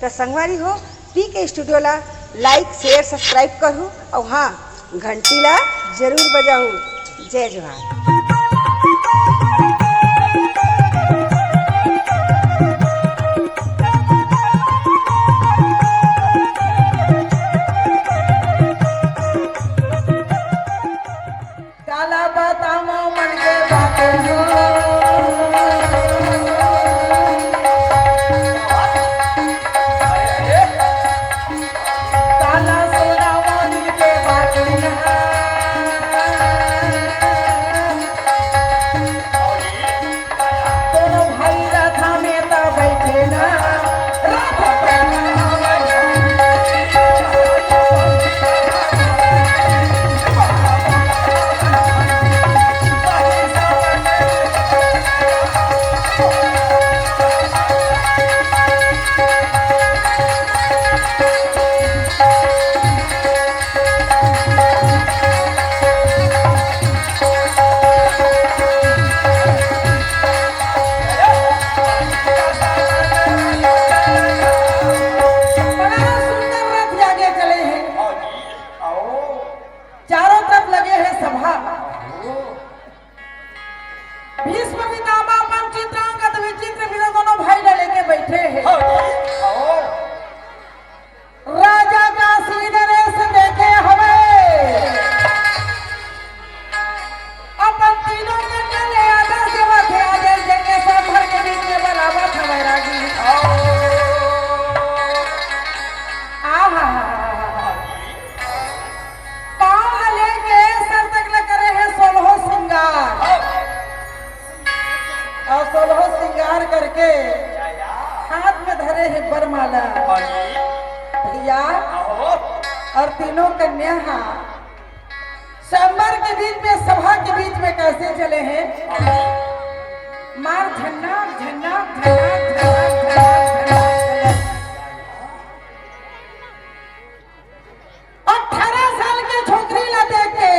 तो संगवारी हो पीके स्टूडियो ला लाइक शेयर सब्सक्राइब करूँ और हाँ घंटी ला जरूर बजाऊँ। जय जोहार। करके हाथ में धरे हैं बरमाला भैया और तीनों कन्या स्वयंवर के बीच में सभा के बीच में कैसे चले हैं। मार झन्ना झन्ना झन्ना झन्ना झन्ना 18 साल की छोकरी ला देख के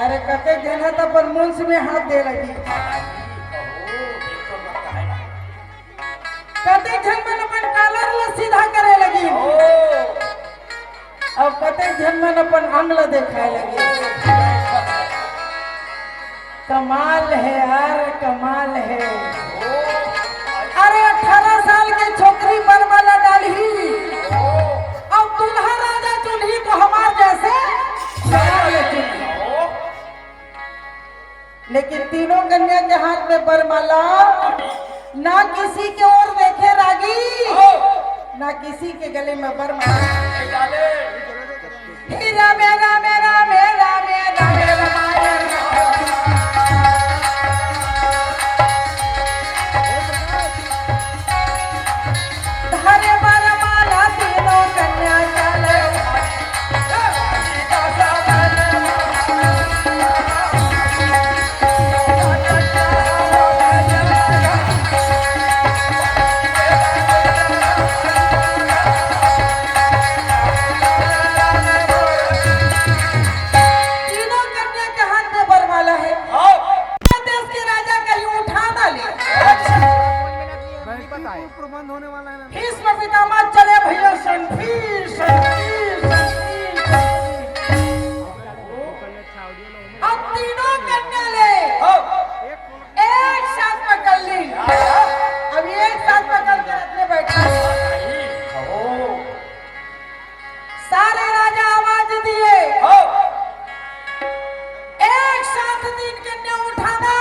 अरे कते जन तो पर मुंस में हाथ दे लगी। कते झन अपन कॉलर ला सीधा करे लगी और कते झन अपन अंगला दिखाए लगी। कमाल है यार कमाल है। अरे 18 साल की छोकरी बरमाला डाली और दुल्हा राजा चुनही तो हमार जैसे लेकिन तीनों कन्या के हाथ में बरमाला ना किसी के ओर देखे रागी ना किसी के गले में बरमाला। मेरा मेरा मेरा मेरा मेरा मेरा धरे बरमाला तीनों कन्या चले होने वाला है ना। भीष्म पितामह चले भैया अब तीनों कन्या ले एक साथ पकड़ ली। अब एक साथ पकड़ के अपने बैठा सारे राजा आवाज दिए एक साथ 3 कन्या उठाना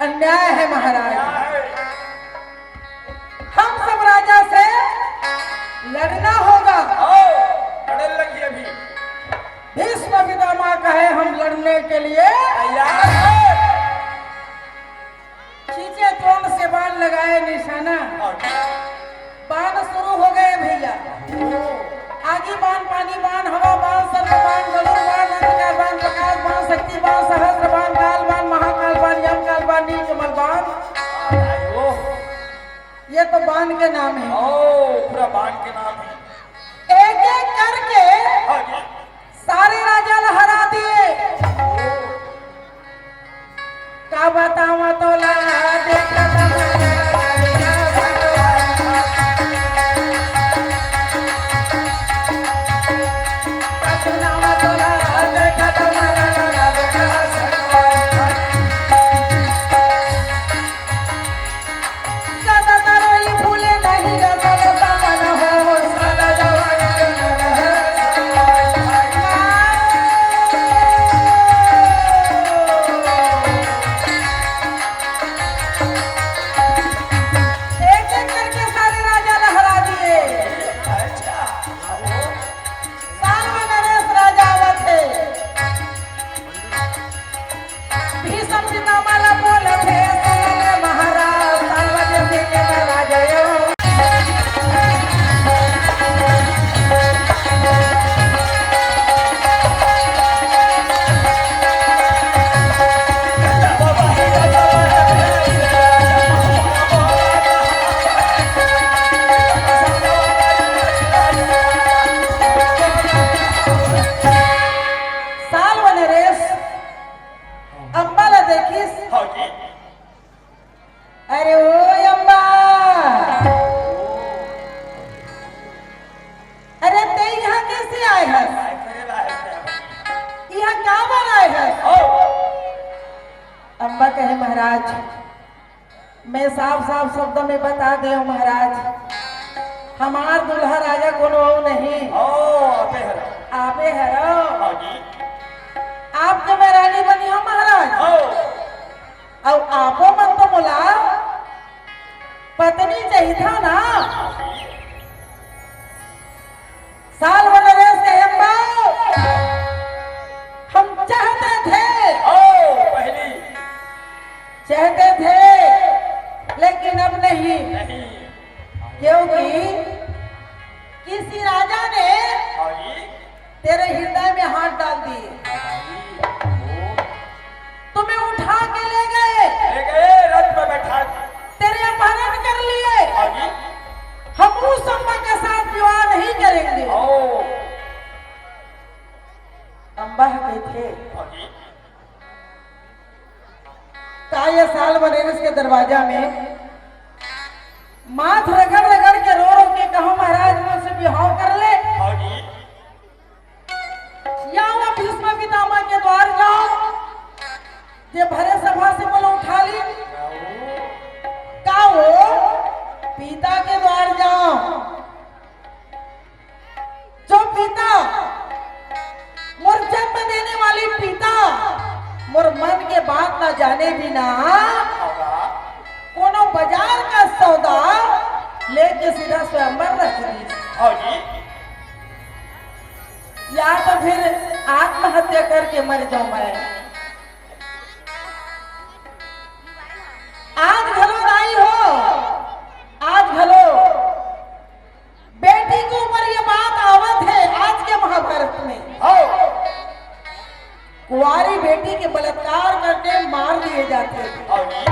अन्याय है महाराज। हम सब राजा से लड़ना होगा। लड़ने अभी भीष्म पितामह कहे हम लड़ने के लिए खींचे तोड़ से बाण लगाए निशाना। बाण शुरू हो गए भैया। आगे बाण पानी बाण हवा बाण सर्व बाण गरुड़ बाण अंधकार बाण प्रकाश बाण शक्ति बाण सहस्त्र बाण काल बाण महाकाल बाण यम काल बाण नीलकमल बाण। ये तो बाण के नाम है। पूरा बाण के नाम है। एक एक करके सारे राजा लहरा दिए। का बताऊं तो लहरा दे साफ शब्द में बता दे महाराज, हमार दुल्हा राजा कोनो नहीं। ओ आपे हर आपे हरो, हाँ जी आपके मैं रानी बनी हूँ महाराज। ओ और आपो मन तो बोला पत्नी चाहिए था ना। साल वनरेस के हम चाहते थे, ओ पहली चाहते थे, लेकिन अब नहीं, नहीं क्योंकि किसी राजा ने हाँ जी तेरे हृदय में हाथ डाल दिए, तुम्हें उठा के ले गए, ले गए रथ में बैठा तेरे अपहरण कर लिए। हाँ जी हम उस अम्बा के साथ विवाह नहीं करेंगे। ओ अम्बा के थे हाँ जी काया साल बनेरस के दरवाजा में माथ रगड़ रगड़ के रो रो के कहो महाराज मुझसे विवाह कर ले, हाँ जी या वो भीष्म पितामह के द्वार जाओ, ये भरे सभा से बोलो उठा ली का वो पिता के द्वार जाओ, जो पिता मोर जन्म देने वाली पिता मोर मन के बात ना जाने बिना कोनो बाजार का सौदा लेके सीधा स्वयंवर रख दी, हाँ जी या तो फिर आत्महत्या करके मर जाऊं मैं। आज घलो दाई हो, आज घलो बेटी के ऊपर ये बात आवत है आज के महाभारत में। कुंवारी बेटी के बलात्कार करके मार दिए जाते थे, हाँ जी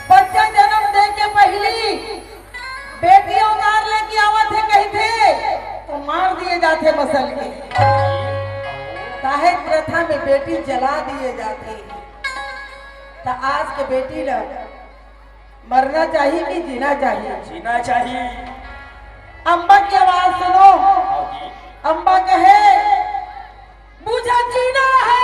बच्चा जन्म दे के पहली बेटी उतार लेके आवत है कहीं थे तो मार दिए जाते मसल के। काहे प्रथा में बेटी जला दिए जाते, तो आज के बेटी लोग मरना चाहिए कि जीना चाहिए? जीना चाहिए। अम्बा की आवाज सुनो, हाँ जी अम्बा कहे मुझे जीना है,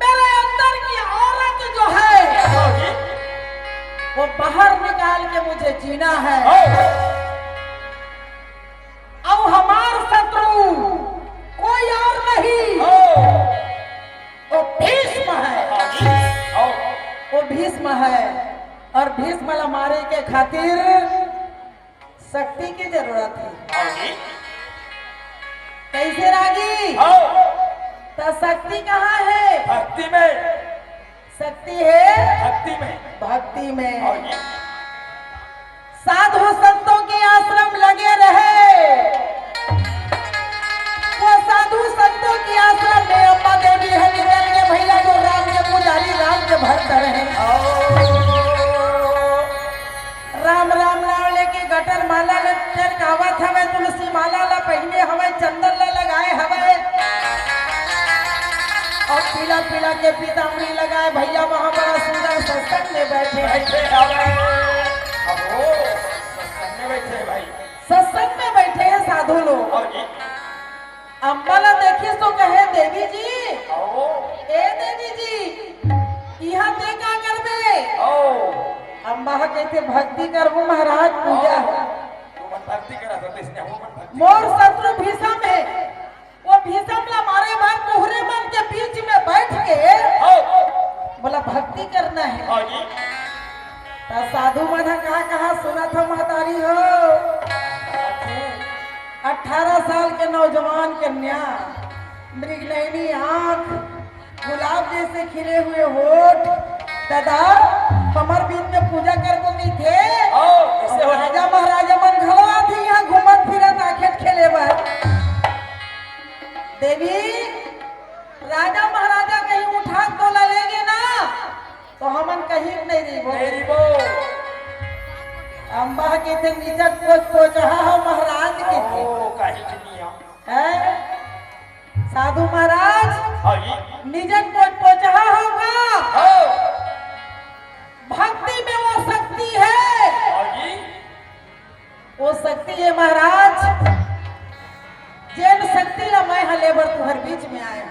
मेरे अंदर की औरत जो है हाँ जी वो बाहर निकाल के मुझे जीना है। अब हमार शत्रु कोई और नहीं, वो भीष्म है, वो भीष्म है, और भीष्म मारे के खातिर शक्ति की जरूरत है। कैसे रागी? तो शक्ति कहाँ है? भक्ति में, शक्ति है भक्ति में, भक्ति में। साधु संतों के आश्रम लगे रहे, वो साधु संतों के आश्रम में अम्बा देवी है निकल के भैया जो राम के पुजारी राम के भक्त रहे। राम राम नाम लेके गटर माला ले चरकावत हवे, तुलसी माला ला पहने हवे, चंदन ला लगाए हवे, और पीला पीला के पीताम्बरी लगाए भैया वहां बड़ा सुंदर सत्संग में बैठे भाई सत्संग में बैठे हैं साधु लोग। अम्बाला देखिए तो कहे देवी जी, ए देवी जी यहाँ ते का करबे? अम्बा कहते भक्ति करबो महाराज, पूजा भक्ति करा तो इसने हम भक्ति मोर शत्रु भीष्म है, वो भीष्म ला मारे बाद कोहरे मन के बीच में बैठ के बोला भक्ति करना है। हाँ जी तो साधु मन कहा सुना था महतारी हो, 18 साल के नौजवान कन्या, मृगनयनी आंख, गुलाब जैसे खिले हुए होठ, दादा हमार बीच में पूजा कर को नहीं थे। राजा महाराजा मन घलवा थी यहाँ घूमत फिरत आखेट खेले बर। देवी राजा महाराजा कहीं उठा तो लेंगे ना, तो हमन कहीं नहीं रही। अम्बा के थे निजत को जहाँ हो महाराज के थे, साधु महाराज निजत को जहाँ होगा, भक्ति में वो शक्ति है, वो शक्ति है महाराज, जैन शक्ति ला मैं हलेबर तुहर बीच में आया।